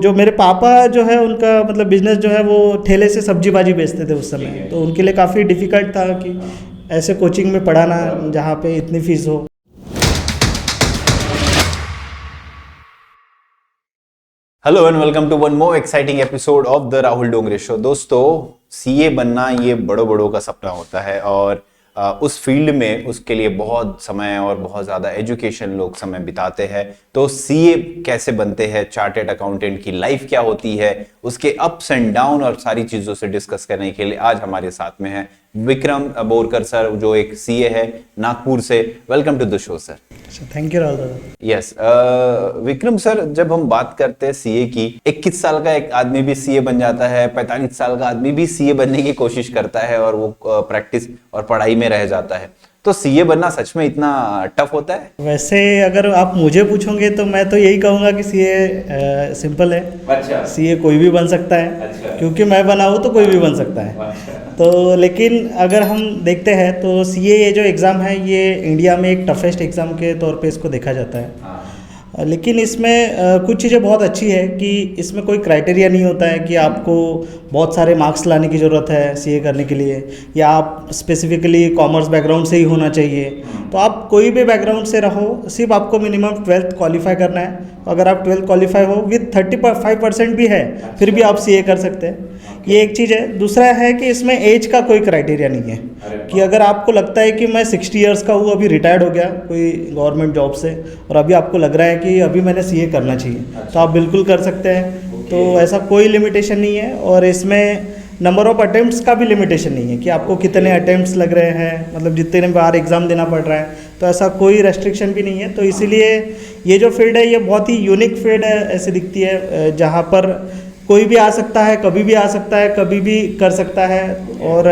जो मेरे पापा जो है उनका मतलब बिजनेस जो है वो ठेले से सब्जी भाजी बेचते थे उस समय, तो उनके लिए काफ़ी डिफ़िकल्ट था कि ऐसे कोचिंग में पढ़ाना जहाँ पे इतनी फ़ीस हो। Hello and welcome to one more exciting episode of the Rahul Dongre show. दोस्तों, सीए बनना ये बड़ों बड़ों का सपना होता है और उस फील्ड में उसके लिए बहुत समय और बहुत ज़्यादा एजुकेशन लोग समय बिताते हैं। तो सीए कैसे बनते हैं, चार्टेड अकाउंटेंट की लाइफ क्या होती है, उसके अप्स एंड डाउन और सारी चीज़ों से डिस्कस करने के लिए आज हमारे साथ में है विक्रम बोरकर सर, जो एक सीए है नागपुर से। Welcome to the show sir. Thank you Rahul dada. Yes Vikram sir, जब हम बात करते हैं सीए की, 21 साल का एक आदमी भी सीए बन जाता है, 45 साल का आदमी भी सीए बनने की कोशिश करता है और वो प्रैक्टिस और पढ़ाई में रह जाता है। तो सीए बनना सच में इतना टफ होता है? वैसे अगर आप मुझे पूछोगे तो मैं तो यही कहूँगा कि सीए सिंपल है। अच्छा। सीए कोई भी बन सकता है। अच्छा। क्योंकि मैं बना हूँ तो कोई भी बन सकता है। अच्छा। तो लेकिन अगर हम देखते हैं तो सीए ये जो एग्ज़ाम है ये इंडिया में एक टफेस्ट एग्ज़ाम के तौर पे इसको देखा जाता है। लेकिन इसमें कुछ चीज़ें बहुत अच्छी है कि इसमें कोई क्राइटेरिया नहीं होता है कि आपको बहुत सारे मार्क्स लाने की ज़रूरत है सीए करने के लिए, या आप स्पेसिफिकली कॉमर्स बैकग्राउंड से ही होना चाहिए। तो आप कोई भी बैकग्राउंड से रहो, सिर्फ आपको मिनिमम 12th क्वालिफाई करना है। अगर आप 12th क्वालिफाई हो विथ 35% भी है फिर भी आप सीए कर सकते हैं। ये एक चीज़ है। दूसरा है कि इसमें एज का कोई क्राइटेरिया नहीं है कि अगर आपको लगता है कि मैं 60 इयर्स का हूँ, अभी रिटायर्ड हो गया कोई गवर्नमेंट जॉब से, और अभी आपको लग रहा है कि अभी मैंने सीए करना चाहिए, तो आप बिल्कुल कर सकते हैं। तो ऐसा कोई लिमिटेशन नहीं है। और इसमें नंबर ऑफ अटेम्प्ट्स का भी लिमिटेशन नहीं है कि आपको कितने अटेम्प्ट्स लग रहे हैं, मतलब जितने बार एग्ज़ाम देना पड़ रहा है, तो ऐसा कोई रेस्ट्रिक्शन भी नहीं है। तो इसीलिए ये जो फील्ड है ये बहुत ही यूनिक फील्ड है, ऐसे दिखती है, जहाँ पर कोई भी आ सकता है, कभी भी आ सकता है, कभी भी कर सकता है। और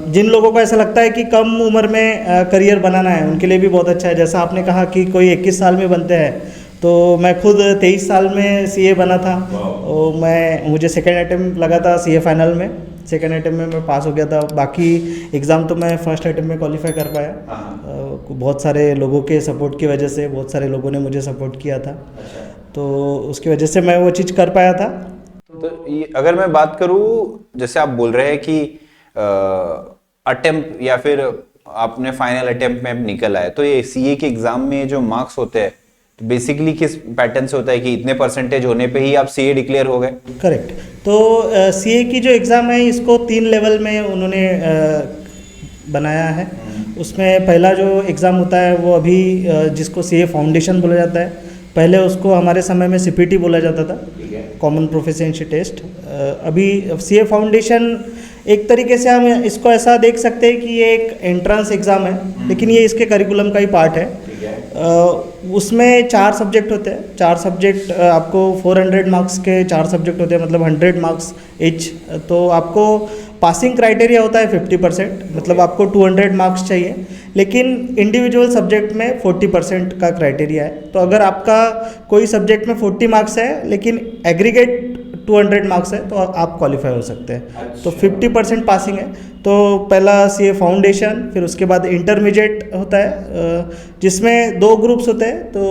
जिन लोगों को ऐसा लगता है कि कम उम्र में करियर बनाना है उनके लिए भी बहुत अच्छा है। जैसा आपने कहा कि कोई 21 साल में बनते हैं, तो मैं खुद 23 साल में सीए बना था। और मुझे सेकेंड अटेम्प्ट लगा था सीए फाइनल में, सेकेंड अटेम्प्ट में मैं पास हो गया था। बाकी एग्ज़ाम तो मैं फर्स्ट अटेम्प्ट में क्वालिफाई कर पाया। बहुत सारे लोगों के सपोर्ट की वजह से, बहुत सारे लोगों ने मुझे सपोर्ट किया था, तो उसकी वजह से मैं वो चीज़ कर पाया था। तो अगर मैं बात करूं, जैसे आप बोल रहे हैं कि अटेम्प्ट या फिर आपने फाइनल अटेम्प्ट में निकल आए, तो ये सीए के एग्जाम में जो मार्क्स होते हैं तो बेसिकली किस पैटर्न से होता है कि इतने परसेंटेज होने पे ही आप सीए डिक्लेयर हो गए? करेक्ट। तो सीए की जो एग्ज़ाम है इसको 3 लेवल में उन्होंने बनाया है। उसमें पहला जो एग्ज़ाम होता है वो अभी जिसको सीए फाउंडेशन बोला जाता है, पहले उसको हमारे समय में सीपीटी बोला जाता था, कॉमन प्रोफिशिएंसी टेस्ट। अभी सीए फाउंडेशन एक तरीके से हम इसको ऐसा देख सकते हैं कि ये एक एंट्रेंस एग्ज़ाम है, लेकिन ये इसके करिकुलम का ही पार्ट है। उसमें 4 सब्जेक्ट होते हैं। 4 सब्जेक्ट आपको 400 मार्क्स के 4 सब्जेक्ट होते हैं, मतलब 100 मार्क्स ईच। तो आपको पासिंग क्राइटेरिया होता है 50%, मतलब आपको 200 मार्क्स चाहिए, लेकिन इंडिविजुअल सब्जेक्ट में 40% का क्राइटेरिया है। तो अगर आपका कोई सब्जेक्ट में 40 मार्क्स है लेकिन एग्रीगेट 200 मार्क्स है तो आप क्वालिफाई हो सकते हैं। अच्छा। तो 50% पासिंग है। तो पहला सीए फाउंडेशन, फिर उसके बाद इंटरमीडिएट होता है, जिसमें 2 ग्रुप्स होते हैं। तो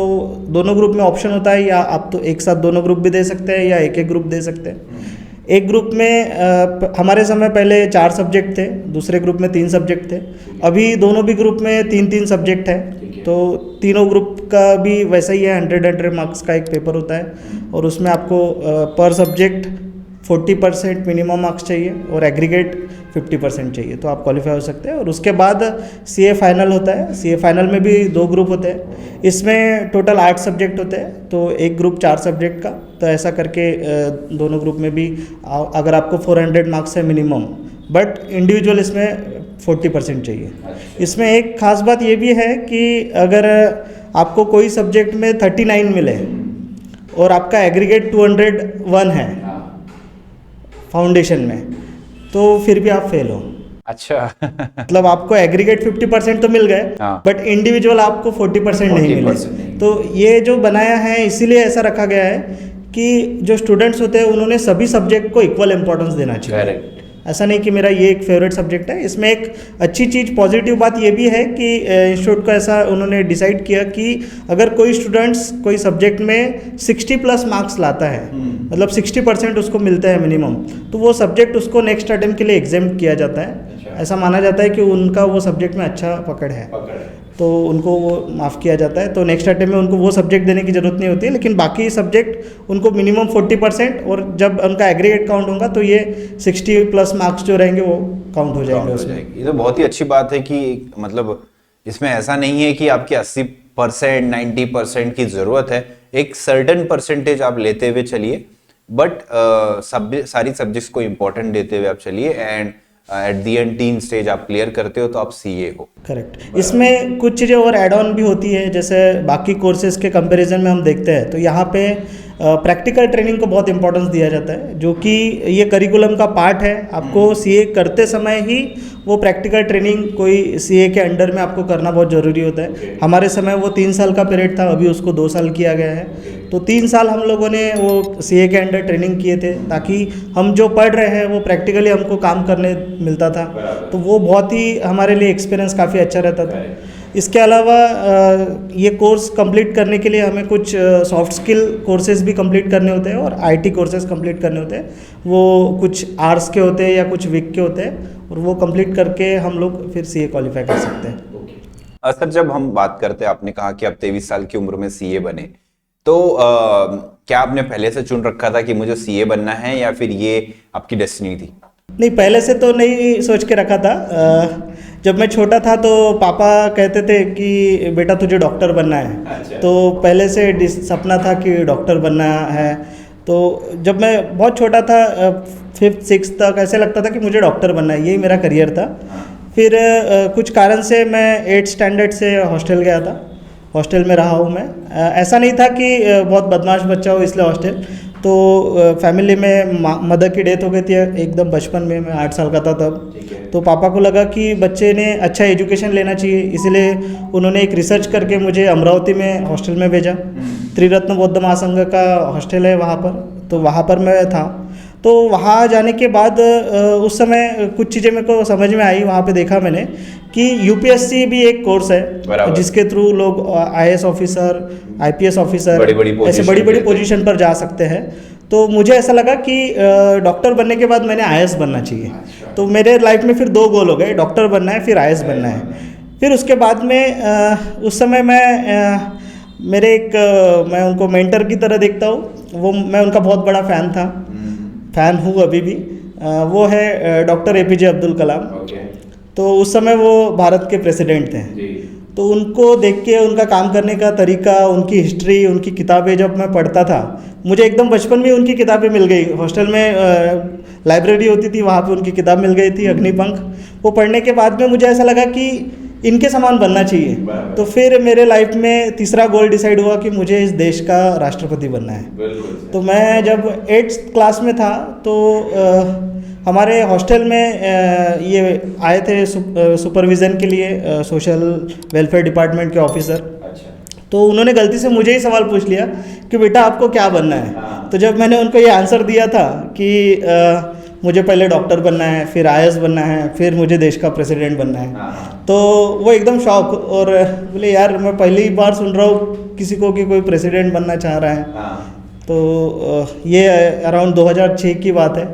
दोनों ग्रुप में ऑप्शन होता है, या आप तो एक साथ दोनों ग्रुप भी दे सकते हैं या एक ग्रुप दे सकते हैं। एक ग्रुप में हमारे समय पहले 4 सब्जेक्ट थे, दूसरे ग्रुप में 3 सब्जेक्ट थे। अभी दोनों भी ग्रुप में 3-3 सब्जेक्ट है। तो तीनों ग्रुप का भी वैसा ही है, 100 मार्क्स का एक पेपर होता है, और उसमें आपको पर सब्जेक्ट 40% मिनिमम मार्क्स चाहिए और एग्रीगेट 50% चाहिए, तो आप क्वालिफाई हो सकते हैं। और उसके बाद सीए फाइनल होता है। सीए फाइनल में भी 2 ग्रुप होते हैं। इसमें टोटल 8 सब्जेक्ट होते हैं, तो एक ग्रुप 4 सब्जेक्ट का। तो ऐसा करके दोनों ग्रुप में भी अगर आपको 400 मार्क्स है मिनिमम, बट इंडिविजुअल इसमें 40% चाहिए। इसमें एक ख़ास बात ये भी है कि अगर आपको कोई सब्जेक्ट में 39 मिले और आपका एग्रीगेट 201 है फाउंडेशन में, तो फिर भी आप फेल हो। अच्छा। मतलब आपको एग्रीगेट 50% तो मिल गए, बट इंडिविजुअल आपको 40% नहीं मिले। तो ये जो बनाया है इसीलिए ऐसा रखा गया है कि जो स्टूडेंट्स होते हैं उन्होंने सभी सब्जेक्ट को इक्वल इंपॉर्टेंस देना चाहिए। ऐसा नहीं कि मेरा ये एक फेवरेट सब्जेक्ट है। इसमें एक अच्छी चीज़, पॉजिटिव बात ये भी है कि इंस्टीट्यूट को ऐसा उन्होंने डिसाइड किया कि अगर कोई स्टूडेंट्स कोई सब्जेक्ट में 60+ मार्क्स लाता है, मतलब 60% उसको मिलता है मिनिमम, तो वो सब्जेक्ट उसको नेक्स्ट अटेम्प्ट के लिए एग्जाम किया जाता है। ऐसा माना जाता है कि उनका वो सब्जेक्ट में अच्छा पकड़ है, तो उनको वो माफ़ किया जाता है। तो नेक्स्ट अटेम्प्ट में उनको वो सब्जेक्ट देने की ज़रूरत नहीं होती है, लेकिन बाकी सब्जेक्ट उनको मिनिमम 40%, और जब उनका एग्रीगेट काउंट होगा तो ये 60+ मार्क्स जो रहेंगे वो काउंट हो जाएंगे उसमें। ये तो बहुत ही अच्छी बात है कि मतलब इसमें ऐसा नहीं है कि आपकी 80% 90% की ज़रूरत है, एक सर्टेन परसेंटेज आप लेते हुए चलिए, बट सारी सब्जेक्ट्स को इम्पोर्टेंट देते हुए आप चलिए, and at the and 3 stage आप क्लियर करते हो तो आप सीए हो। करेक्ट। इसमें कुछ चीज़ें और ऐड ऑन भी होती है, जैसे बाकी कोर्सेज के कंपैरिजन में हम देखते हैं तो यहाँ पे प्रैक्टिकल ट्रेनिंग को बहुत इंपॉर्टेंस दिया जाता है, जो कि ये करिकुलम का पार्ट है। आपको सीए करते समय ही वो प्रैक्टिकल ट्रेनिंग कोई सीए के अंडर में आपको करना बहुत ज़रूरी होता है। हमारे समय वो 3 साल का पीरियड था, अभी उसको 2 साल किया गया है। तो 3 साल हम लोगों ने वो सीए के अंडर ट्रेनिंग किए थे, ताकि हम जो पढ़ रहे हैं वो प्रैक्टिकली हमको काम करने मिलता था। तो वो बहुत ही हमारे लिए एक्सपीरियंस काफ़ी अच्छा रहता था। इसके अलावा ये कोर्स कंप्लीट करने के लिए हमें कुछ सॉफ्ट स्किल कोर्सेज भी कंप्लीट करने होते हैं और आईटी कोर्सेज कंप्लीट करने होते हैं। वो कुछ आवर्स के होते हैं या कुछ वीक के होते हैं, और वो कंप्लीट करके हम लोग फिर सीए क्वालिफाई कर सकते हैं। सर, जब हम बात करते हैं, आपने कहा कि आप 23 साल की उम्र में सीए बने, तो क्या आपने पहले से चुन रखा था कि मुझे सीए बनना है, या फिर ये आपकी डेस्टिनी थी? नहीं, पहले से तो नहीं सोच के रखा था। जब मैं छोटा था तो पापा कहते थे कि बेटा तुझे डॉक्टर बनना है। अच्छा। तो पहले से सपना था कि डॉक्टर बनना है। तो जब मैं बहुत छोटा था, 5th 6th तक, ऐसे लगता था कि मुझे डॉक्टर बनना है, यही मेरा करियर था। फिर कुछ कारण से मैं 8th स्टैंडर्ड से हॉस्टल गया था, हॉस्टल में रहा हूँ मैं। ऐसा नहीं था कि बहुत बदमाश बच्चा हो इसलिए हॉस्टल, तो फैमिली में मदर की डेथ हो गई थी एकदम बचपन में, मैं 8 साल का था तब। तो पापा को लगा कि बच्चे ने अच्छा एजुकेशन लेना चाहिए, इसलिए उन्होंने एक रिसर्च करके मुझे अमरावती में हॉस्टल में भेजा। त्रिरत्न बौद्ध महासंघ का हॉस्टल है वहाँ पर, तो वहाँ पर मैं था। तो वहाँ जाने के बाद उस समय कुछ चीज़ें मेरे को समझ में आई। वहाँ पे देखा मैंने कि यूपीएससी भी एक कोर्स है जिसके थ्रू लोग आईएएस ऑफिसर, आईपीएस ऑफिसर, ऐसे बड़ी बड़ी पोजीशन पर जा सकते हैं। तो मुझे ऐसा लगा कि डॉक्टर बनने के बाद मैंने आईएएस बनना चाहिए। तो मेरे लाइफ में फिर 2 गोल हो गए, डॉक्टर बनना है, फिर आईएएस बनना है। फिर उसके बाद में उस समय मैं उनको मेंटर की तरह देखता हूँ। मैं उनका बहुत बड़ा फ़ैन हूँ अभी भी। वो है डॉक्टर एपीजे अब्दुल कलाम। तो उस समय वो भारत के प्रेसिडेंट थे। तो उनको देख के, उनका काम करने का तरीका, उनकी हिस्ट्री, उनकी किताबें जब मैं पढ़ता था, मुझे एकदम बचपन में उनकी किताबें मिल गई। हॉस्टल में लाइब्रेरी होती थी, वहाँ पे उनकी किताब मिल गई थी, अग्निपंख। वो पढ़ने के बाद में मुझे ऐसा लगा कि इनके समान बनना चाहिए। तो फिर मेरे लाइफ में तीसरा गोल डिसाइड हुआ कि मुझे इस देश का राष्ट्रपति बनना है। तो मैं जब 8th क्लास में था तो हमारे हॉस्टल में ये आए थे सुपरविज़न के लिए, सोशल वेलफेयर डिपार्टमेंट के ऑफिसर। तो उन्होंने गलती से मुझे ही सवाल पूछ लिया कि बेटा आपको क्या बनना है। तो जब मैंने उनको ये आंसर दिया था कि मुझे पहले डॉक्टर बनना है, फिर आईएएस बनना है, फिर मुझे देश का प्रेसिडेंट बनना है, तो वो एकदम शॉक और बोले यार मैं पहली बार सुन रहा हूँ किसी को कि कोई प्रेसिडेंट बनना चाह रहा है। तो ये अराउंड 2006 की बात है।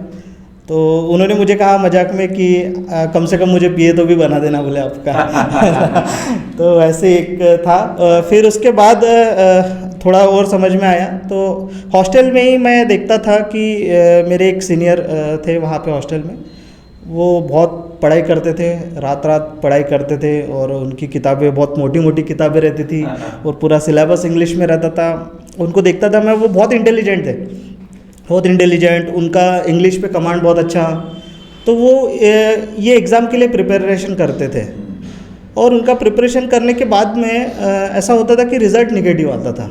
तो उन्होंने मुझे कहा मजाक में कि कम से कम मुझे पीए तो भी बना देना, बोले आपका। तो ऐसे एक था। फिर उसके बाद थोड़ा और समझ में आया। तो हॉस्टल में ही मैं देखता था कि मेरे एक सीनियर थे वहाँ पे हॉस्टल में, वो बहुत पढ़ाई करते थे, रात रात पढ़ाई करते थे, और उनकी किताबें बहुत मोटी मोटी किताबें रहती थी और पूरा सिलेबस इंग्लिश में रहता था। उनको देखता था मैं, वो बहुत इंटेलिजेंट थे, बहुत इंटेलिजेंट, उनका इंग्लिश पे कमांड बहुत अच्छा। तो वो ये एग्ज़ाम के लिए प्रिपरेशन करते थे, और उनका प्रिपरेशन करने के बाद में ऐसा होता था कि रिज़ल्ट निगेटिव आता था।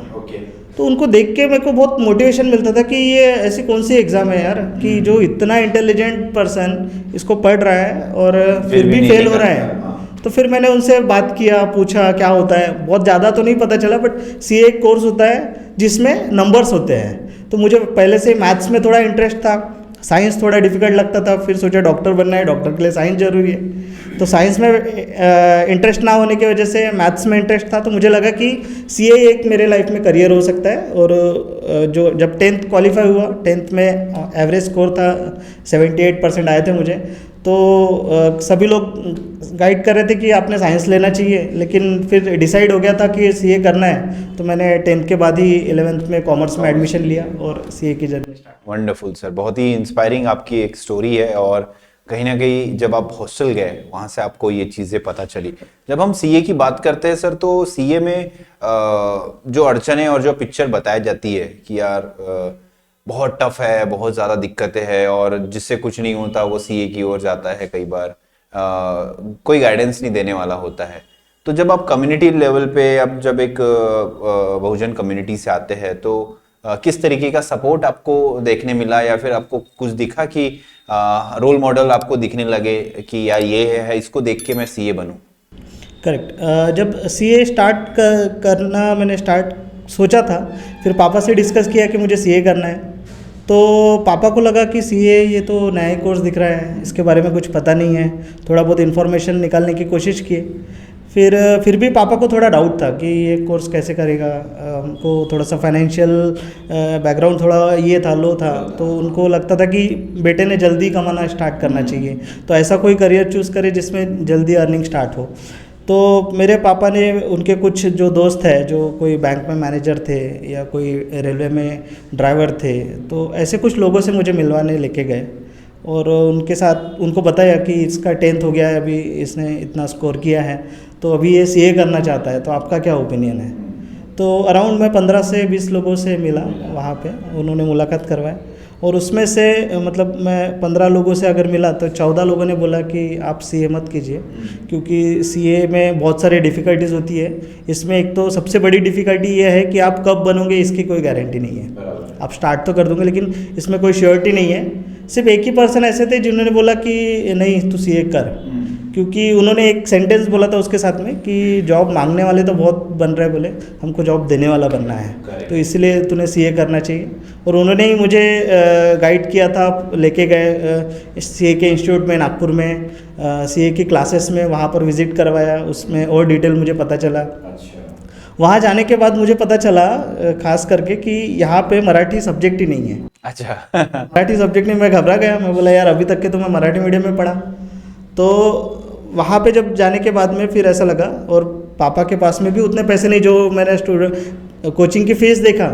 तो उनको देख के मेरे को बहुत मोटिवेशन मिलता था कि ये ऐसी कौन सी एग्ज़ाम है यार कि जो इतना इंटेलिजेंट पर्सन इसको पढ़ रहा है और फिर भी फेल हो रहा है। तो फिर मैंने उनसे बात किया, पूछा क्या होता है। बहुत ज़्यादा तो नहीं पता चला, बट सीए एक कोर्स होता है जिसमें नंबर्स होते हैं। तो मुझे पहले से मैथ्स में थोड़ा इंटरेस्ट था, साइंस थोड़ा डिफिकल्ट लगता था, फिर सोचा डॉक्टर बनना है, डॉक्टर के लिए साइंस ज़रूरी है। तो साइंस में इंटरेस्ट ना होने की वजह से मैथ्स में इंटरेस्ट था, तो मुझे लगा कि सीए एक मेरे लाइफ में करियर हो सकता है। और जो जब 10th क्वालिफाई हुआ, 10th में एवरेज स्कोर था 78% आए थे मुझे। तो सभी लोग गाइड कर रहे थे कि आपने साइंस लेना चाहिए, लेकिन फिर डिसाइड हो गया था कि सीए करना है। तो मैंने 10th के बाद ही 11th में कॉमर्स में एडमिशन लिया और सीए की जर्नी स्टार्ट। वंडरफुल सर, बहुत ही इंस्पायरिंग आपकी एक स्टोरी है। और कहीं ना कहीं जब आप हॉस्टल गए वहाँ से आपको ये चीज़ें पता चली। जब हम सीए की बात करते हैं सर, तो सीए में जो अड़चने और जो पिक्चर बताई जाती है कि यार बहुत टफ है, बहुत ज़्यादा दिक्कतें हैं, और जिससे कुछ नहीं होता वो सीए की ओर जाता है। कई बार कोई गाइडेंस नहीं देने वाला होता है। तो जब आप कम्युनिटी लेवल पे, अब जब एक बहुजन कम्युनिटी से आते हैं, तो किस तरीके का सपोर्ट आपको देखने मिला, या फिर आपको कुछ दिखा कि रोल मॉडल आपको दिखने लगे कि यार ये है, इसको देख के मैं सीए बनूं? करेक्ट। जब सीए स्टार्ट करना मैंने सोचा था, फिर पापा से डिस्कस किया कि मुझे सीए करना है। तो पापा को लगा कि सीए ये तो नया कोर्स दिख रहा है, इसके बारे में कुछ पता नहीं है। थोड़ा बहुत इन्फॉर्मेशन निकालने की कोशिश किए, फिर भी पापा को थोड़ा डाउट था कि ये कोर्स कैसे करेगा। हमको थोड़ा सा फाइनेंशियल बैकग्राउंड थोड़ा ये था, लो था, तो उनको लगता था कि बेटे ने जल्दी कमाना स्टार्ट करना चाहिए, तो ऐसा कोई करियर चूज़ करे जिसमें जल्दी अर्निंग स्टार्ट हो। तो मेरे पापा ने, उनके कुछ जो दोस्त है जो कोई बैंक में मैनेजर थे या कोई रेलवे में ड्राइवर थे, तो ऐसे कुछ लोगों से मुझे मिलवाने लेके गए और उनके साथ उनको बताया कि इसका 10th हो गया है, अभी इसने इतना स्कोर किया है, तो अभी ये सीए करना चाहता है, तो आपका क्या ओपिनियन है। तो अराउंड मैं 15 से 20 लोगों से मिला वहाँ पे, उन्होंने मुलाकात करवाया, और उसमें से मतलब मैं 15 लोगों से अगर मिला तो 14 लोगों ने बोला कि आप सीए मत कीजिए, क्योंकि सीए में बहुत सारी डिफ़िकल्टीज़ होती है। इसमें एक तो सबसे बड़ी डिफ़िकल्टी ये है कि आप कब बनोगे इसकी कोई गारंटी नहीं है। आप स्टार्ट तो कर दोगे, लेकिन इसमें कोई श्योरिटी नहीं है। सिर्फ एक ही पर्सन ऐसे थे जिन्होंने बोला कि नहीं तू सीए कर, क्योंकि उन्होंने एक सेंटेंस बोला था उसके साथ में कि जॉब मांगने वाले तो बहुत बन रहे, बोले हमको जॉब देने वाला बनना है, तो इसलिए तूने सीए करना चाहिए। और उन्होंने ही मुझे गाइड किया था, लेके गए सीए के इंस्टीट्यूट में नागपुर में, सीए की क्लासेस में, वहाँ पर विज़िट करवाया, उसमें और डिटेल मुझे पता चला। वहाँ जाने के बाद मुझे पता चला खास करके कि यहाँ पे मराठी सब्जेक्ट ही नहीं है। अच्छा। मराठी सब्जेक्ट नहीं, मैं घबरा गया। मैं बोला यार अभी तक के तो मैं मराठी मीडियम में पढ़ा। तो वहाँ पे जब जाने के बाद में फिर ऐसा लगा, और पापा के पास में भी उतने पैसे नहीं, जो मैंने कोचिंग की फ़ीस देखा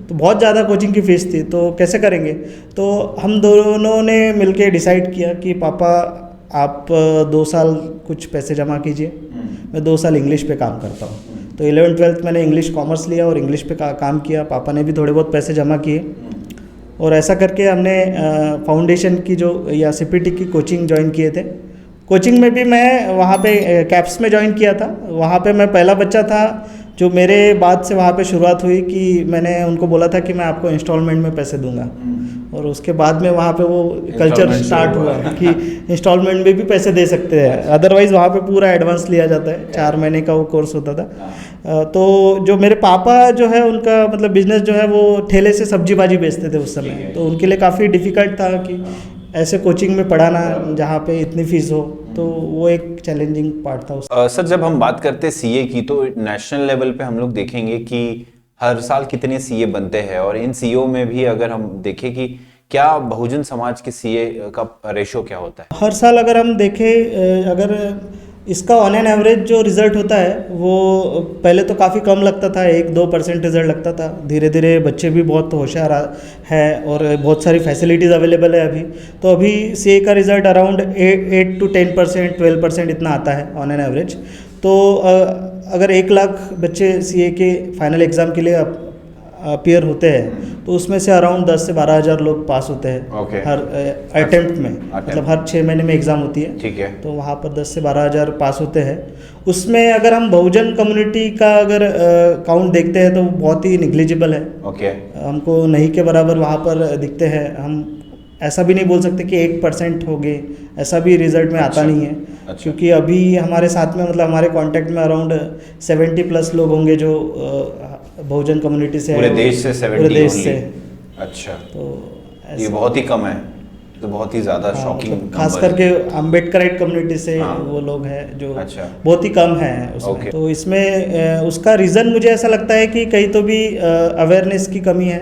तो बहुत ज़्यादा कोचिंग की फ़ीस थी, तो कैसे करेंगे। तो हम दोनों ने मिलके डिसाइड किया कि पापा आप 2 साल कुछ पैसे जमा कीजिए, मैं 2 साल इंग्लिश पे काम करता हूँ। तो 11th 12th मैंने इंग्लिश कॉमर्स लिया और इंग्लिश पे काम किया। पापा ने भी थोड़े बहुत पैसे जमा किए, और ऐसा करके हमने फाउंडेशन की जो या सीपीटी की कोचिंग ज्वाइन किए थे। कोचिंग में भी मैं वहाँ पे कैप्स में ज्वाइन किया था। वहाँ पे मैं पहला बच्चा था जो मेरे बाद से वहाँ पे शुरुआत हुई कि मैंने उनको बोला था कि मैं आपको इंस्टॉलमेंट में पैसे दूंगा, और उसके बाद में वहाँ पे वो कल्चर स्टार्ट हुआ कि इंस्टॉलमेंट में भी पैसे दे सकते हैं, अदरवाइज़ वहाँ पे पूरा एडवांस लिया जाता है। 4 महीने का वो कोर्स होता था। तो जो मेरे पापा जो है उनका मतलब बिजनेस जो है वो ठेले से सब्जी भाजी बेचते थे उस समय, तो उनके लिए काफ़ी डिफ़िकल्ट था कि ऐसे कोचिंग में पढ़ाना जहाँ पे इतनी फीस हो, तो वो एक चैलेंजिंग पार्ट था सर जब हम बात करते हैं सीए की, तो नेशनल लेवल पे हम लोग देखेंगे कि हर साल कितने सीए बनते हैं, और इन सीओ में भी अगर हम देखें कि क्या बहुजन समाज के सीए का रेशो क्या होता है। हर साल अगर हम देखें, अगर इसका ऑन एन एवरेज जो रिज़ल्ट होता है वो पहले तो काफ़ी कम लगता था, 1-2% रिज़ल्ट लगता था। धीरे धीरे बच्चे भी बहुत होशियार है और बहुत सारी फैसिलिटीज़ अवेलेबल है अभी। तो अभी सीए का रिज़ल्ट अराउंड 8 to 10%, 12% इतना आता है ऑन एन एवरेज। तो अगर 1 लाख बच्चे सीए के फाइनल एग्ज़ाम के लिए अपीयर होते हैं, तो उसमें से अराउंड 10 से 12 हज़ार लोग पास होते हैं हर अटेम्प्ट में, मतलब हर 6 महीने में एग्ज़ाम होती है। ठीक है। तो वहाँ पर 10 से 12 हज़ार पास होते हैं। उसमें अगर हम बहुजन कम्युनिटी का अगर काउंट देखते हैं तो बहुत ही निग्लिजिबल है। हमको नहीं के बराबर वहाँ पर दिखते हैं। हम ऐसा भी नहीं बोल सकते कि 1% हो गए, ऐसा भी रिजल्ट में आता नहीं है। क्योंकि अभी हमारे साथ में मतलब हमारे कांटेक्ट में अराउंड 70+ लोग होंगे जो बहुजन कम्युनिटी से पूरे देश से 70 पूरे देश से। अच्छा, तो ये बहुत ही कम है। तो बहुत ही ज़्यादा शॉकिंग मतलब खास करके अम्बेडकराइट कम्युनिटी से वो लोग हैं जो अच्छा। बहुत ही कम हैं उसमें। Okay. तो इसमें उसका रीज़न मुझे ऐसा लगता है कि कहीं तो भी अवेयरनेस की कमी है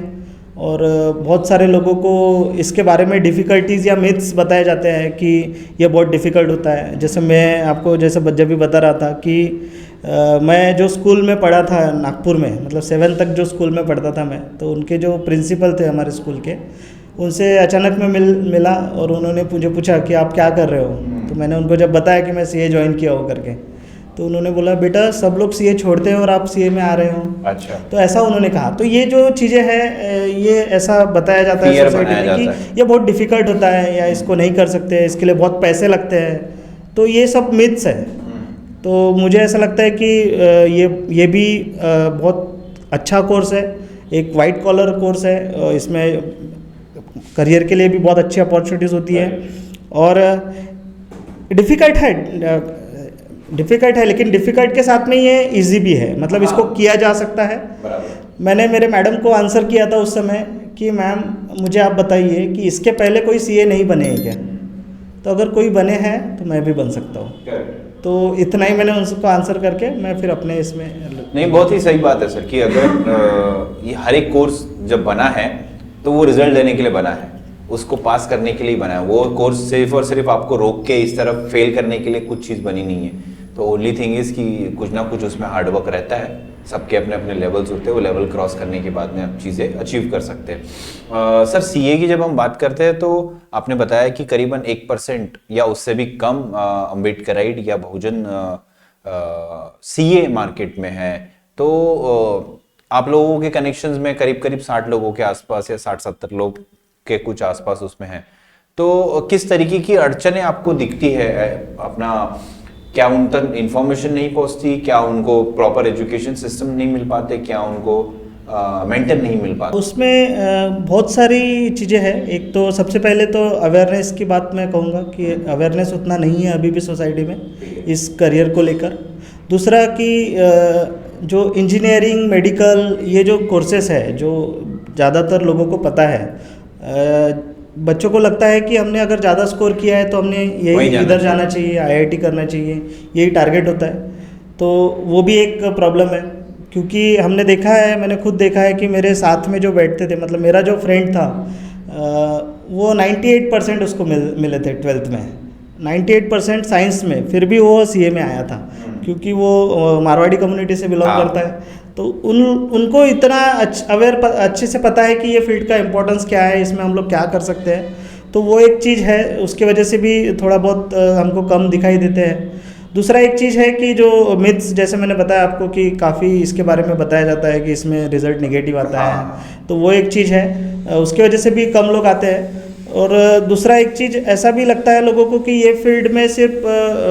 और बहुत सारे लोगों को इसके बारे में डिफ़िकल्टीज़ या मिथ्स बताए जाते हैं कि ये बहुत डिफ़िकल्ट होता है। जैसे मैं आपको जैसे जब भी बता रहा था कि मैं जो स्कूल में पढ़ा था नागपुर में, मतलब 7 तक जो स्कूल में पढ़ता था मैं, तो उनके जो प्रिंसिपल थे हमारे स्कूल के, उनसे अचानक मैं मिला और उन्होंने मुझे पूछा कि आप क्या कर रहे हो। तो मैंने उनको जब बताया कि मैं सीए ज्वाइन किया हो करके, तो उन्होंने बोला बेटा सब लोग सीए छोड़ते हैं और आप सीए में आ रहे हो। अच्छा। तो ऐसा उन्होंने कहा। तो ये जो चीज़ें हैं ये ऐसा बताया जाता है Fear सोसाइटी बनाया में जाता कि ये बहुत डिफ़िकल्ट होता है या इसको नहीं कर सकते, इसके लिए बहुत पैसे लगते हैं। तो ये सब मिथ्स है। तो मुझे ऐसा लगता है कि ये भी बहुत अच्छा कोर्स है, एक वाइट कॉलर कोर्स है। इसमें करियर के लिए भी बहुत अच्छी अपॉर्चुनिटीज़ होती है और डिफ़िकल्ट है लेकिन डिफ़िकल्ट के साथ में ये इजी भी है, मतलब इसको किया जा सकता है। मैंने मेरे मैडम को आंसर किया था उस समय कि मैम मुझे आप बताइए कि इसके पहले कोई सीए नहीं बने हैं क्या, तो अगर कोई बने हैं तो मैं भी बन सकता हूँ। तो इतना ही मैंने उनको आंसर करके मैं फिर अपने इसमें नहीं, बहुत ही सही बात है सर कि अगर ये हर एक कोर्स जब बना है तो वो रिजल्ट देने के लिए बना है, उसको पास करने के लिए बना है। वो कोर्स सिर्फ और सिर्फ आपको रोक के इस तरफ फेल करने के लिए कुछ चीज़ बनी नहीं है। तो ओनली थिंग इज़ कि कुछ ना कुछ उसमें हार्डवर्क रहता है, सबके अपने अपने लेवल्स होते हैं, वो लेवल क्रॉस करने के बाद में आप चीज़ें अचीव कर सकते हैं। सर सीए की जब हम बात करते हैं तो आपने बताया कि करीबन 1% या उससे भी कम अम्बेडकराइट या बहुजन सीए मार्केट में है। तो आप लोगों के कनेक्शंस में करीब करीब 60 लोगों के आसपास या 60-70 लोग के कुछ आसपास उसमें है। तो किस तरीके की अड़चनें आपको दिखती है अपना, क्या उन तक इंफॉर्मेशन नहीं पहुंचती, क्या उनको प्रॉपर एजुकेशन सिस्टम नहीं मिल पाते, क्या उनको मेंटर नहीं मिल पाता? उसमें बहुत सारी चीज़ें हैं। एक तो सबसे पहले तो अवेयरनेस की बात मैं कहूँगा कि अवेयरनेस उतना नहीं है अभी भी सोसाइटी में इस करियर को लेकर। दूसरा कि जो इंजीनियरिंग मेडिकल ये जो कोर्सेस है जो ज़्यादातर लोगों को पता है, बच्चों को लगता है कि हमने अगर ज़्यादा स्कोर किया है तो हमने यही इधर जाना चाहिए, आईआईटी करना चाहिए, यही टारगेट होता है। तो वो भी एक प्रॉब्लम है क्योंकि हमने देखा है, मैंने खुद देखा है कि मेरे साथ में जो बैठते थे, मतलब मेरा जो फ्रेंड था वो 98% उसको मिले थे 12th में, 98% साइंस में, फिर भी वो सीए में आया था क्योंकि वो मारवाड़ी कम्युनिटी से बिलोंग करता है। तो उनको इतना अच्छे से पता है कि ये फील्ड का इम्पोर्टेंस क्या है, इसमें हम लोग क्या कर सकते हैं। तो वो एक चीज़ है, उसके वजह से भी थोड़ा बहुत हमको कम दिखाई देते हैं। दूसरा एक चीज़ है कि जो मिथ्स, जैसे मैंने बताया आपको कि काफ़ी इसके बारे में बताया जाता है कि इसमें रिजल्ट नेगेटिव आता है, तो वो एक चीज़ है, उसकी वजह से भी कम लोग आते हैं। और दूसरा एक चीज़ ऐसा भी लगता है लोगों को कि ये फील्ड में सिर्फ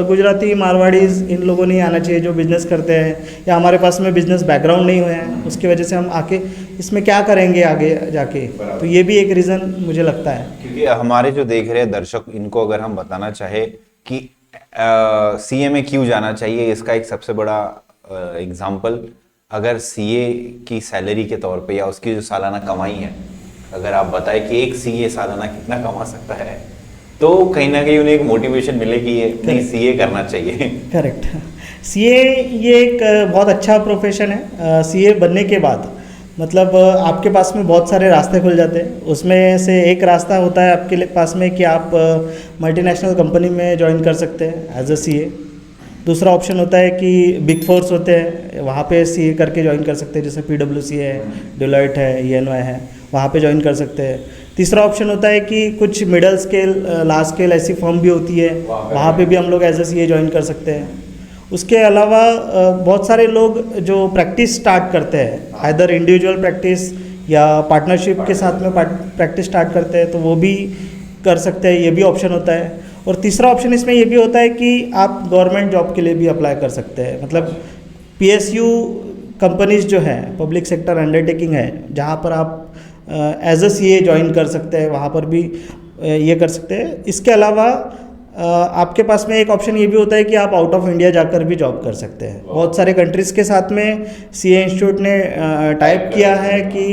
गुजराती मारवाड़ीज़ इन लोगों नहीं आना चाहिए जो बिज़नेस करते हैं या हमारे पास में बिज़नेस बैकग्राउंड नहीं हुए हैं, उसकी वजह से हम आके इसमें क्या करेंगे आगे जाके। तो ये भी एक रीज़न मुझे लगता है। क्योंकि हमारे जो देख रहे हैं दर्शक, इनको अगर हम बताना चाहे कि सीए में क्यों जाना चाहिए, इसका एक सबसे बड़ा एग्जाम्पल, अगर सीए की सैलरी के तौर पे या उसकी जो सालाना कमाई है, अगर आप बताएं कि एक सीए सालाना कितना कमा सकता है, तो कहीं ना कहीं उन्हें एक मोटिवेशन मिले कि ये नहीं सीए करना चाहिए। करेक्ट। सीए ये एक बहुत अच्छा प्रोफेशन है। सीए बनने के बाद मतलब आपके पास में बहुत सारे रास्ते खुल जाते हैं। उसमें से एक रास्ता होता है आपके पास में कि आप मल्टीनेशनल कंपनी में ज्वाइन कर सकते हैं एज अ सीए। दूसरा ऑप्शन होता है कि बिग फोर्स होते हैं, वहाँ पे सीए करके ज्वाइन कर सकते हैं, जैसे PwC है, डेलॉयट है, EY है, वहाँ पे ज्वाइन कर सकते हैं। तीसरा ऑप्शन होता है कि कुछ मिडल स्केल, लार्ज स्केल ऐसी फर्म भी होती है, वहाँ पे भी हम लोग एज अ सीए ज्वाइन कर सकते हैं। उसके अलावा बहुत सारे लोग जो प्रैक्टिस स्टार्ट करते हैं, आइदर इंडिविजुअल प्रैक्टिस या पार्टनरशिप के साथ में प्रैक्टिस स्टार्ट करते हैं, तो वो भी कर सकते हैं, ये भी ऑप्शन होता है। और तीसरा ऑप्शन इसमें ये भी होता है कि आप गवर्नमेंट जॉब के लिए भी अप्लाई कर सकते हैं। मतलब PSU कंपनीज जो है, पब्लिक सेक्टर अंडरटेकिंग है, जहाँ पर आप एज अ सीए ज्वाइन कर सकते हैं, वहाँ पर भी ये कर सकते हैं। इसके अलावा आपके पास में एक ऑप्शन ये भी होता है कि आप आउट ऑफ इंडिया जाकर भी जॉब कर सकते हैं। बहुत सारे कंट्रीज़ के साथ में सीए इंस्टीट्यूट ने टाइप किया है कि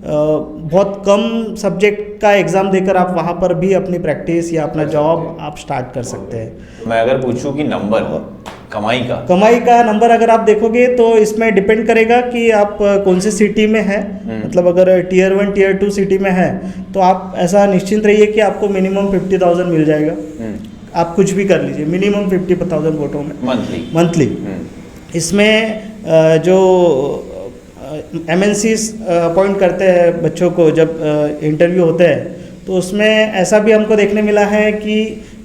बहुत कम सब्जेक्ट का एग्ज़ाम देकर आप वहाँ पर भी अपनी प्रैक्टिस या अपना जॉब आप स्टार्ट कर सकते हैं। मैं अगर पूछूं कि नंबर कमाई का नंबर अगर आप देखोगे तो इसमें डिपेंड करेगा कि आप कौन सी सिटी में है। मतलब अगर टियर 1 टियर 2 सिटी में है तो आप ऐसा निश्चिंत रहिए कि आपको मिनिमम 50,000 मिल जाएगा। आप कुछ भी कर लीजिए, मिनिमम 50,000 वोटों में मंथली। इसमें जो MNCs अपॉइंट करते हैं बच्चों को जब इंटरव्यू होते हैं तो उसमें ऐसा भी हमको देखने मिला है कि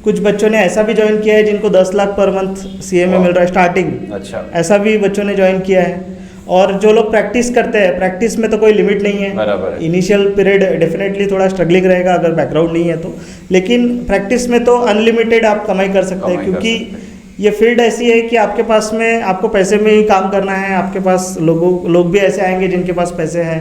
कुछ बच्चों ने ऐसा भी ज्वाइन किया है जिनको 10 लाख पर मंथ सीए में मिल रहा है स्टार्टिंग। अच्छा, ऐसा ऐसा भी बच्चों ने ज्वाइन किया है। और जो लोग प्रैक्टिस करते हैं, प्रैक्टिस में तो कोई लिमिट नहीं है। बराबर है। इनिशियल पीरियड डेफिनेटली थोड़ा स्ट्रगलिंग रहेगा अगर बैकग्राउंड नहीं है तो, लेकिन प्रैक्टिस में तो अनलिमिटेड आप कमाई कर सकते हैं, क्योंकि ये फील्ड ऐसी है कि आपके पास में आपको पैसे में ही काम करना है। आपके पास लोग भी ऐसे आएंगे जिनके पास पैसे हैं,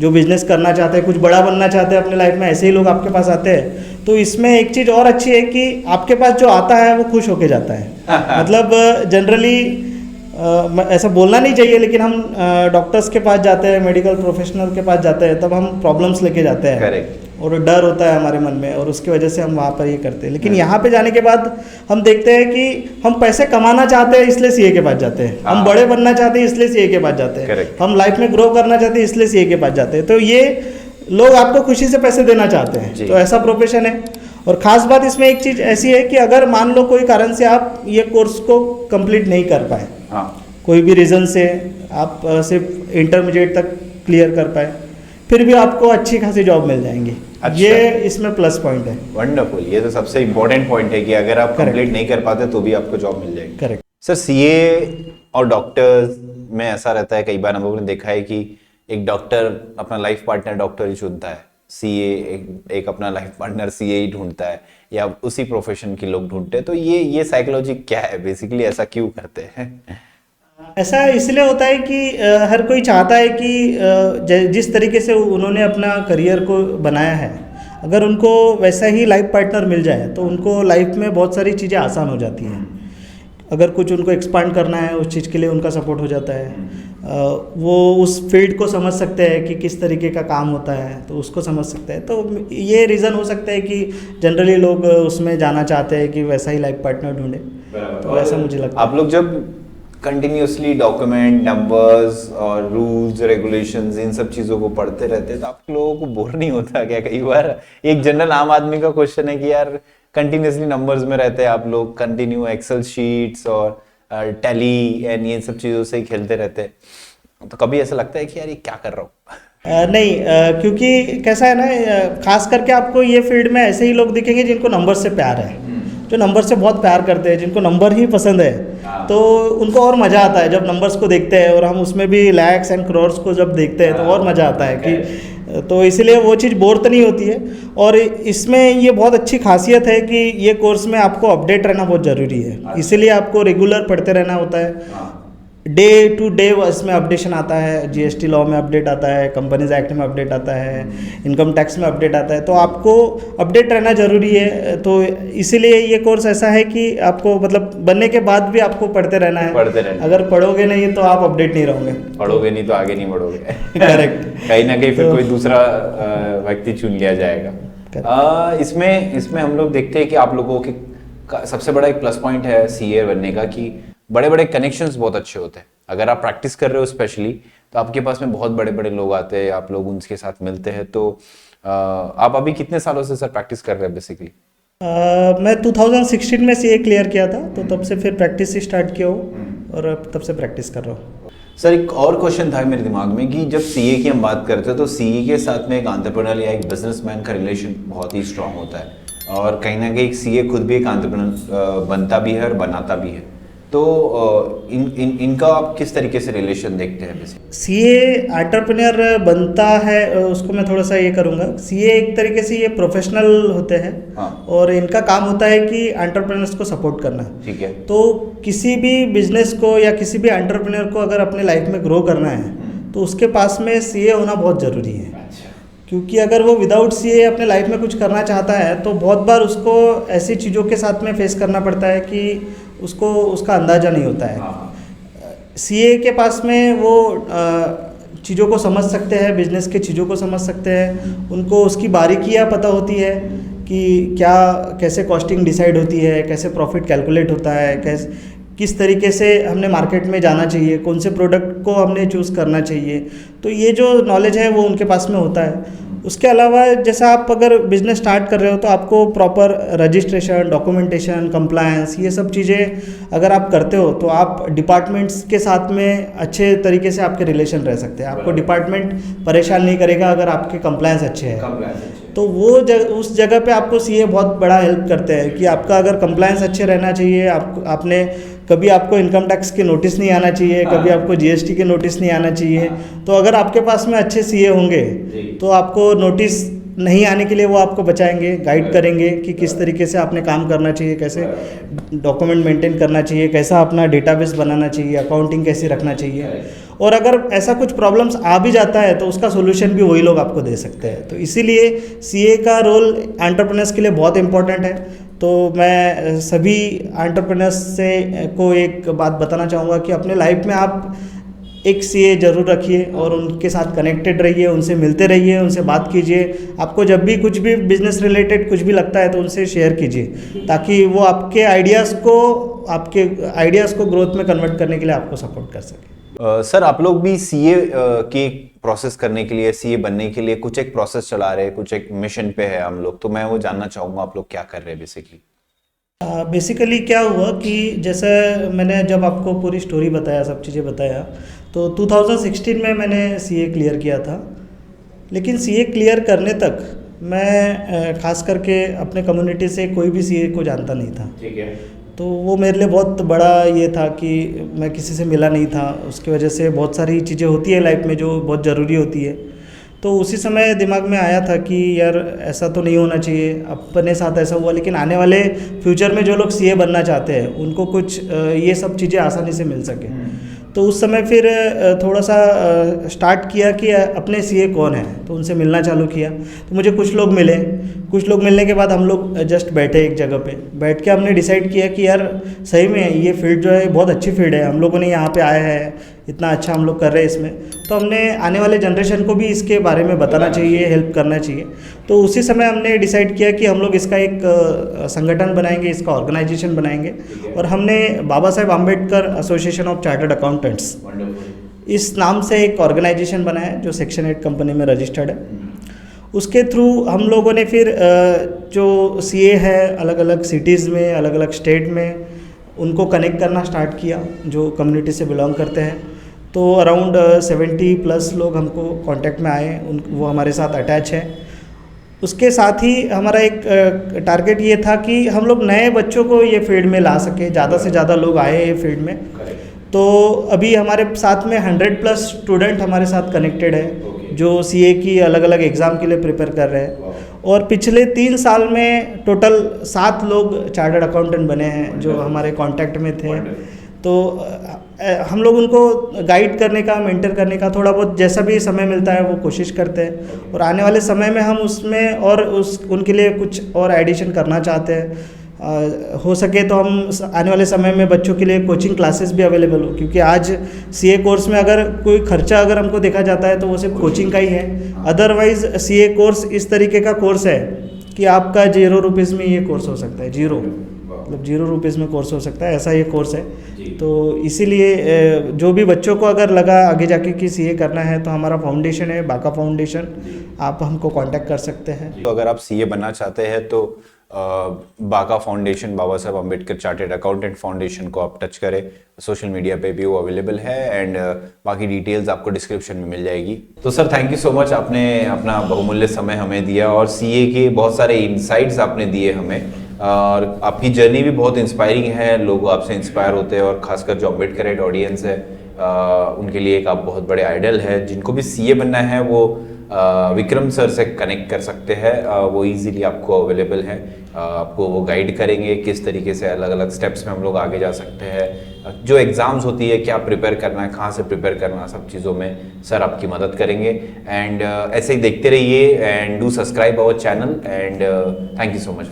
जो बिजनेस करना चाहते हैं, कुछ बड़ा बनना चाहते हैं अपने लाइफ में, ऐसे ही लोग आपके पास आते हैं। तो इसमें एक चीज़ और अच्छी है कि आपके पास जो आता है वो खुश होके जाता है। मतलब जनरली ऐसा बोलना नहीं चाहिए, लेकिन हम डॉक्टर्स के पास जाते हैं, मेडिकल प्रोफेशनल के पास जाते हैं, तब हम प्रॉब्लम्स लेके जाते हैं। करेक्ट। और डर होता है हमारे मन में और उसकी वजह से हम वहाँ पर ये करते हैं। लेकिन यहाँ पे जाने के बाद हम देखते हैं कि हम पैसे कमाना चाहते हैं इसलिए सीए के पास जाते हैं, हम बड़े बनना चाहते हैं इसलिए सीए के पास जाते हैं, Correct. हम लाइफ में ग्रो करना चाहते हैं इसलिए सीए के पास जाते हैं। तो ये लोग आपको खुशी से पैसे देना चाहते हैं, तो ऐसा प्रोफेशन है। और ख़ास बात इसमें एक चीज़ ऐसी है कि अगर मान लो कोई कारण से आप ये कोर्स को कंप्लीट नहीं कर पाए, कोई भी रीज़न से आप सिर्फ इंटरमीडिएट तक क्लियर कर पाए, फिर भी आपको अच्छी खासी जॉब मिल जाएंगी। अच्छा। ये इसमें प्लस पॉइंट है। वंडरफुल, ये तो सबसे इम्पोर्टेंट पॉइंट है कि अगर आप कंप्लीट नहीं कर पाते तो भी आपको जॉब मिल जाएगी। करेक्ट। सर, सीए और डॉक्टर्स में ऐसा रहता है, कई बार हम लोगों ने देखा है कि एक डॉक्टर अपना लाइफ पार्टनर डॉक्टर ही चुनता है, सीए एक अपना लाइफ पार्टनर सीए ही ढूंढता है, या उसी प्रोफेशन के लोग ढूंढते हैं। तो ये साइकोलॉजी क्या है बेसिकली, ऐसा क्यों करते हैं? ऐसा इसलिए होता है कि हर कोई चाहता है कि जिस तरीके से उन्होंने अपना करियर को बनाया है, अगर उनको वैसा ही लाइफ पार्टनर मिल जाए तो उनको लाइफ में बहुत सारी चीज़ें आसान हो जाती हैं। अगर कुछ उनको एक्सपांड करना है उस चीज़ के लिए उनका सपोर्ट हो जाता है। वो उस फील्ड को समझ सकते हैं कि किस तरीके का काम होता है, तो उसको समझ सकते हैं। तो ये रीज़न हो सकता है कि जनरली लोग उसमें जाना चाहते हैं कि वैसा ही लाइफ पार्टनर ढूंढे। तो ऐसा मुझे लगता है। आप लोग जब कंटिन्यूसली डॉक्यूमेंट, नंबर्स और रूल्स रेगुलेशंस इन सब चीज़ों को पढ़ते रहते हैं तो आप लोगों को बोर नहीं होता क्या? कई बार एक जनरल आम आदमी का क्वेश्चन है कि यार कंटिन्यूसली नंबर्स में रहते हैं आप लोग, कंटिन्यू एक्सेल शीट्स और टैली एंड ये सब चीज़ों से ही खेलते रहते हैं, तो कभी ऐसा लगता है कि यार ये क्या कर रहा हूँ? नहीं, क्योंकि कैसा है ना, खास करके आपको ये फील्ड में ऐसे ही लोग दिखेंगे जिनको नंबर से प्यार है, जो नंबर से बहुत प्यार करते हैं, जिनको नंबर ही पसंद है, तो उनको और मज़ा आता है जब नंबर्स को देखते हैं। और हम उसमें भी लैक्स एंड करोर्स को जब देखते हैं तो और मज़ा आता है कि, तो इसलिए वो चीज़ बोर तो नहीं होती है। और इसमें ये बहुत अच्छी खासियत है कि ये कोर्स में आपको अपडेट रहना बहुत ज़रूरी है, इसीलिए आपको रेगुलर पढ़ते रहना होता है। डे टू डे इसमें अपडेशन आता है, जीएसटी लॉ में अपडेट आता है, कंपनीज एक्ट में अपडेट आता है, इनकम टैक्स में अपडेट आता है, तो आपको अपडेट रहना ज़रूरी है। तो इसीलिए ये कोर्स ऐसा है कि आपको मतलब बनने के बाद भी आपको पढ़ते रहना है। अगर पढ़ोगे नहीं तो आप अपडेट नहीं रहोगे, पढ़ोगे नहीं तो आगे नहीं बढ़ोगे। करेक्ट। कहीं ना कहीं फिर कोई दूसरा व्यक्ति चुन लिया जाएगा। इसमें हम लोग देखते हैं कि आप लोगों के सबसे बड़ा एक प्लस पॉइंट है सीए बनने का कि बड़े बड़े कनेक्शंस बहुत अच्छे होते हैं। अगर आप प्रैक्टिस कर रहे हो स्पेशली तो आपके पास में बहुत बड़े बड़े लोग आते हैं, आप लोग उनके साथ मिलते हैं। तो आप अभी कितने सालों से सर प्रैक्टिस कर रहे हैं बेसिकली? मैं 2016 में सीए क्लियर किया था, तो तब से फिर प्रैक्टिस ही स्टार्ट किया हूँ और अब तब से प्रैक्टिस कर रहा हूँ। सर, एक और क्वेश्चन था मेरे दिमाग में कि जब सीए की हम बात करते हैं तो सीए के साथ में एक एंटरप्रेन्योर या एक बिजनेसमैन का रिलेशन बहुत ही स्ट्रांग होता है, और कहीं ना कहीं सीए खुद भी एक एंटरप्रेन्योर बनता भी है और बनाता भी है। तो इनका आप किस तरीके से रिलेशन देखते हैं? सीए एंटरप्रेन्योर बनता है, उसको मैं थोड़ा सा ये करूँगा। सीए एक तरीके से ये प्रोफेशनल होते हैं। हाँ। और इनका काम होता है कि एंटरप्रेन्योर्स को सपोर्ट करना। ठीक है। तो किसी भी बिजनेस को या किसी भी एंटरप्रेन्योर को अगर अपने लाइफ में ग्रो करना है तो उसके पास में सीए होना बहुत ज़रूरी है। अच्छा। क्योंकि अगर वो विदाउट सीए अपने लाइफ में कुछ करना चाहता है तो बहुत बार उसको ऐसी चीज़ों के साथ में फेस करना पड़ता है कि उसको उसका अंदाज़ा नहीं होता है। सीए के पास में वो चीज़ों को समझ सकते हैं, बिजनेस के चीज़ों को समझ सकते हैं, उनको उसकी बारीकियाँ पता होती है कि क्या कैसे कॉस्टिंग डिसाइड होती है, कैसे प्रॉफिट कैलकुलेट होता है, कैसे किस तरीके से हमने मार्केट में जाना चाहिए, कौन से प्रोडक्ट को हमने चूज़ करना चाहिए। तो ये जो नॉलेज है वो उनके पास में होता है। उसके अलावा जैसा आप अगर बिज़नेस स्टार्ट कर रहे हो तो आपको प्रॉपर रजिस्ट्रेशन, डॉक्यूमेंटेशन, कंप्लायंस, ये सब चीज़ें अगर आप करते हो तो आप डिपार्टमेंट्स के साथ में अच्छे तरीके से आपके रिलेशन रह सकते हैं। आपको डिपार्टमेंट परेशान नहीं करेगा अगर आपके कंप्लायंस अच्छे हैं। तो वो उस जगह पे आपको सीए बहुत बड़ा हेल्प करते हैं कि आपका अगर कंप्लायंस अच्छे रहना चाहिए, आपने कभी आपको इनकम टैक्स के नोटिस नहीं आना चाहिए, कभी आपको जीएसटी के नोटिस नहीं आना चाहिए। तो अगर आपके पास में अच्छे सीए होंगे तो आपको नोटिस नहीं आने के लिए वो आपको बचाएंगे, गाइड करेंगे कि किस तरीके से आपने काम करना चाहिए, कैसे डॉक्यूमेंट मेंटेन करना चाहिए, कैसा अपना डेटाबेस बनाना चाहिए, अकाउंटिंग कैसे रखना चाहिए। और अगर ऐसा कुछ प्रॉब्लम्स आ भी जाता है तो उसका सोल्यूशन भी वही लोग आपको दे सकते हैं। तो इसीलिए सीए का रोल एंटरप्रेन्योर्स के लिए बहुत इंपॉर्टेंट है। तो मैं सभी एंटरप्रेन्योर्स से को एक बात बताना चाहूँगा कि अपने लाइफ में आप एक सीए जरूर रखिए और उनके साथ कनेक्टेड रहिए, उनसे मिलते रहिए, उनसे बात कीजिए। आपको जब भी कुछ भी बिजनेस रिलेटेड कुछ भी लगता है तो उनसे शेयर कीजिए, ताकि वो आपके आइडियाज़ को ग्रोथ में कन्वर्ट करने के लिए आपको सपोर्ट कर सके। सर, आप लोग भी सीए के प्रोसेस करने के लिए, सीए बनने के लिए कुछ एक प्रोसेस चला रहे हैं, कुछ एक मिशन पे है हम लोग, तो मैं वो जानना चाहूँगा आप लोग क्या कर रहे हैं बेसिकली। बेसिकली क्या हुआ कि जैसे मैंने जब आपको पूरी स्टोरी बताया, सब चीज़ें बताया, तो 2016 में मैंने सीए क्लियर किया था। लेकिन सीए क्लियर करने तक मैं खास करके अपने कम्युनिटी से कोई भी सीए को जानता नहीं था। ठीक है। तो वो मेरे लिए बहुत बड़ा ये था कि मैं किसी से मिला नहीं था। उसकी वजह से बहुत सारी चीज़ें होती है लाइफ में जो बहुत ज़रूरी होती है। तो उसी समय दिमाग में आया था कि यार ऐसा तो नहीं होना चाहिए, अपने साथ ऐसा हुआ, लेकिन आने वाले फ्यूचर में जो लोग सीए बनना चाहते हैं उनको कुछ ये सब चीज़ें आसानी से मिल सके। तो उस समय फिर थोड़ा सा स्टार्ट किया कि अपने सीए कौन है, तो उनसे मिलना चालू किया। तो मुझे कुछ लोग मिले, कुछ लोग मिलने के बाद हम लोग जस्ट बैठे एक जगह पे, बैठ के हमने डिसाइड किया कि यार सही में ये फील्ड जो है बहुत अच्छी फील्ड है, हम लोगों ने यहाँ पे आए हैं, इतना अच्छा हम लोग कर रहे हैं इसमें, तो हमने आने वाले जनरेशन को भी इसके बारे में बताना चाहिए, हेल्प करना चाहिए। तो उसी समय हमने डिसाइड किया कि हम लोग इसका एक संगठन बनाएंगे, इसका ऑर्गेनाइजेशन बनाएंगे, और हमने Baba Saheb Ambedkar association of chartered accountants इस नाम से एक ऑर्गेनाइजेशन बनाया है जो सेक्शन 8 कंपनी में रजिस्टर्ड है। उसके थ्रू हम लोगों ने फिर जो सीए है अलग अलग सिटीज़ में, अलग अलग स्टेट में, उनको कनेक्ट करना स्टार्ट किया जो कम्युनिटी से बिलोंग करते हैं। तो अराउंड 70+ लोग हमको कांटेक्ट में आए, वो हमारे साथ अटैच है। उसके साथ ही हमारा एक टारगेट ये था कि हम लोग नए बच्चों को ये फील्ड में ला सके, ज़्यादा से ज़्यादा लोग आए ये फील्ड में। तो अभी हमारे साथ में 100+ स्टूडेंट हमारे साथ कनेक्टेड है जो सीए की अलग अलग एग्ज़ाम के लिए प्रिपेयर कर रहे हैं। और पिछले 3 साल में टोटल 7 लोग चार्टर्ड अकाउंटेंट बने हैं जो हमारे कांटेक्ट में थे। तो हम लोग उनको गाइड करने का, मेंटर करने का थोड़ा बहुत जैसा भी समय मिलता है वो कोशिश करते हैं, और आने वाले समय में हम उसमें और उनके लिए कुछ और एडिशन करना चाहते हैं। हो सके तो हम आने वाले समय में बच्चों के लिए कोचिंग क्लासेस भी अवेलेबल हो, क्योंकि आज सीए कोर्स में अगर कोई खर्चा अगर हमको देखा जाता है तो वो सिर्फ कोचिंग का ही है। अदरवाइज सीए कोर्स इस तरीके का कोर्स है कि आपका 0 रुपीज़ में ये कोर्स हो सकता है, 0 मतलब 0 रुपीज़ में कोर्स हो सकता है, ऐसा ये कोर्स है। तो इसीलिए जो भी बच्चों को अगर लगा आगे जाके कि सीए करना है तो हमारा फाउंडेशन है बाका फाउंडेशन, आप हमको कांटेक्ट कर सकते हैं। तो अगर आप सीए बनना चाहते हैं तो बाका फाउंडेशन, बाबा Saheb Ambedkar chartered accountant foundation को आप टच करें, सोशल मीडिया पे भी वो अवेलेबल है, एंड बाकी डिटेल्स आपको डिस्क्रिप्शन में मिल जाएगी। तो sir thank you so much, आपने अपना बहुमूल्य समय हमें दिया और सीए के बहुत सारे इनसाइट्स आपने दिए हमें, और आपकी जर्नी भी बहुत इंस्पायरिंग है, लोग आपसे इंस्पायर होते हैं, और खासकर जो अम्बेडकराइट ऑडियंस है उनके लिए एक आप बहुत बड़े आइडल है। जिनको भी सीए बनना है वो विक्रम सर से कनेक्ट कर सकते हैं। वो इजीली आपको अवेलेबल है, आपको वो गाइड करेंगे किस तरीके से अलग अलग स्टेप्स में हम लोग आगे जा सकते हैं। जो एग्ज़ाम्स होती है, क्या प्रिपेयर करना है, कहाँ से प्रिपेयर करना है, सब चीज़ों में सर आपकी मदद करेंगे। एंड ऐसे ही देखते रहिए and do subscribe our channel and thank you so much.